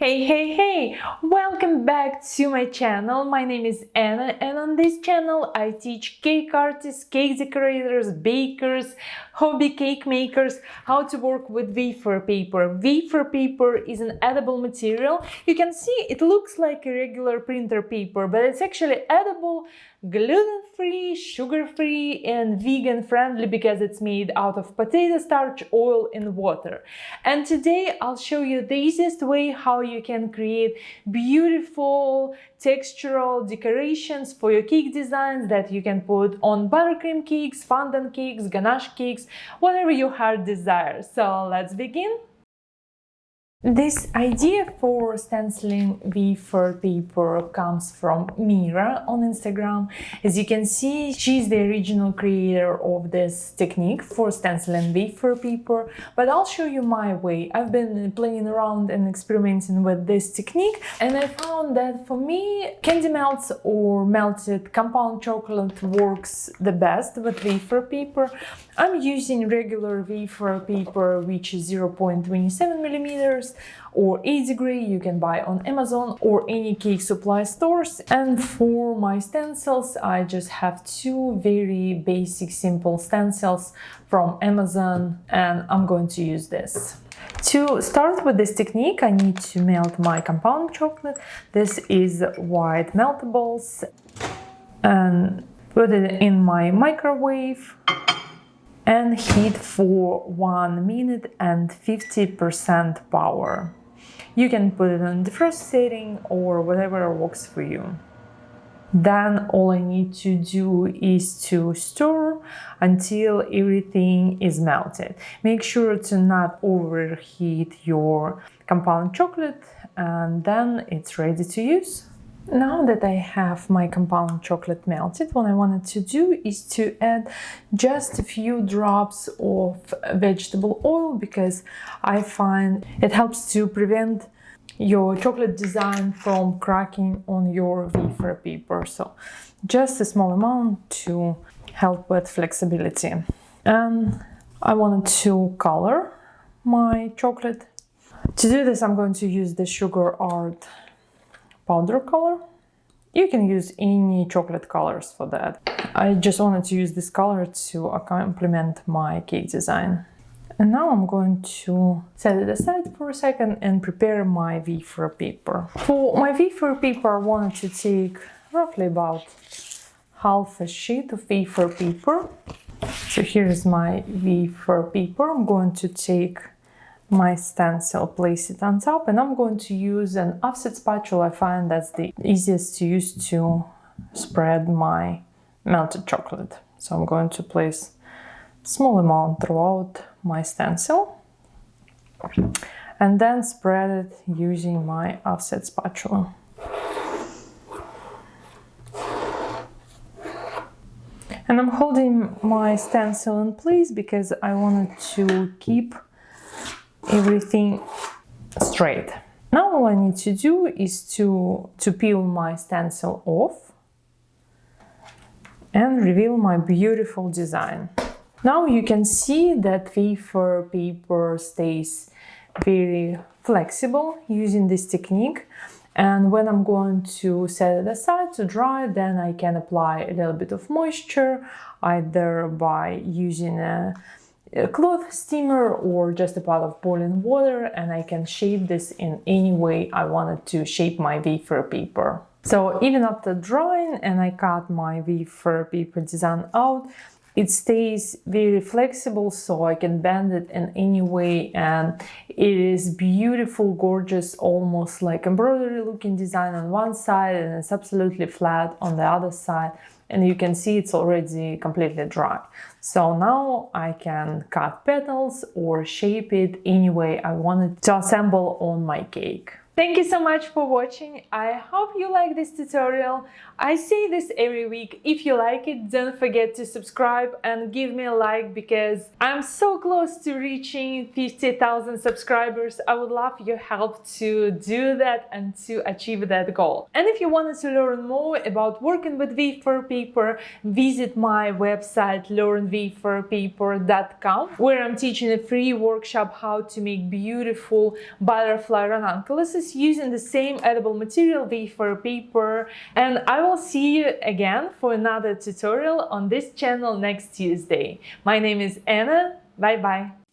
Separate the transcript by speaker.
Speaker 1: Hey! Welcome back to my channel. My name is Anna, and on this channel I teach cake artists, cake decorators, bakers, hobby cake makers how to work with wafer paper. Wafer paper is an edible material. You can see it looks like a regular printer paper, but it's actually edible, gluten-free, sugar-free, and vegan-friendly because it's made out of potato starch, oil, and water. And today I'll show you the easiest way how you can create beautiful textural decorations for your cake designs that you can put on buttercream cakes, fondant cakes, ganache cakes, whatever your heart desires. So let's begin. This idea for stenciling wafer paper comes from Mira on Instagram. As you can see, she's the original creator of this technique for stenciling wafer paper, but I'll show you my way. I've been playing around and experimenting with this technique, and I found that for me, candy melts or melted compound chocolate works the best with wafer paper. I'm using regular wafer paper, which is 0.27 millimeters or 8 degree. You can buy on Amazon or any cake supply stores. And for my stencils, I just have two very basic, simple stencils from Amazon, and I'm going to use this. To start with this technique, I need to melt my compound chocolate. This is white meltables, and put it in my microwave and heat for 1 minute and 50% power. You can put it on the first setting or whatever works for you. Then all I need to do is to stir until everything is melted. Make sure to not overheat your compound chocolate, and then it's ready to use. Now that I have my compound chocolate melted, what I wanted to do is to add just a few drops of vegetable oil, because I find it helps to prevent your chocolate design from cracking on your wafer paper. So just a small amount to help with flexibility. And I wanted to color my chocolate. To do this, I'm going to use the Sugar Art powder color. You can use any chocolate colors for that. I just wanted to use this color to complement my cake design. And now I'm going to set it aside for a second and prepare my wafer paper. For my wafer paper, I wanted to take roughly about half a sheet of wafer paper. So here's my wafer paper. I'm going to take my stencil, place it on top, and I'm going to use an offset spatula. I find that's the easiest to use to spread my melted chocolate. So I'm going to place a small amount throughout my stencil and then spread it using my offset spatula. And I'm holding my stencil in place because I wanted to keep everything straight. Now all I need to do is to peel my stencil off and reveal my beautiful design. Now you can see that wafer paper stays very flexible using this technique, and when I'm going to set it aside to dry, then I can apply a little bit of moisture, either by using a cloth steamer or just a pot of boiling water, and I can shape this in any way I wanted to shape my wafer paper. So even after drying and I cut my wafer paper design out, it stays very flexible, so I can bend it in any way, and it is beautiful, gorgeous, almost like embroidery looking design on one side, and it's absolutely flat on the other side. And you can see it's already completely dry. So now I can cut petals or shape it any way I wanted to assemble on my cake. Thank you so much for watching. I hope you like this tutorial. I say this every week. If you like it, don't forget to subscribe and give me a like, because I'm so close to reaching 50,000 subscribers. I would love your help to do that and to achieve that goal. And if you wanted to learn more about working with wafer paper, visit my website, learn waferpaper.com, where I'm teaching a free workshop how to make beautiful butterfly ranunculuses using the same edible material, wafer paper. And I will see you again for another tutorial on this channel next Tuesday. My name is Anna. Bye bye.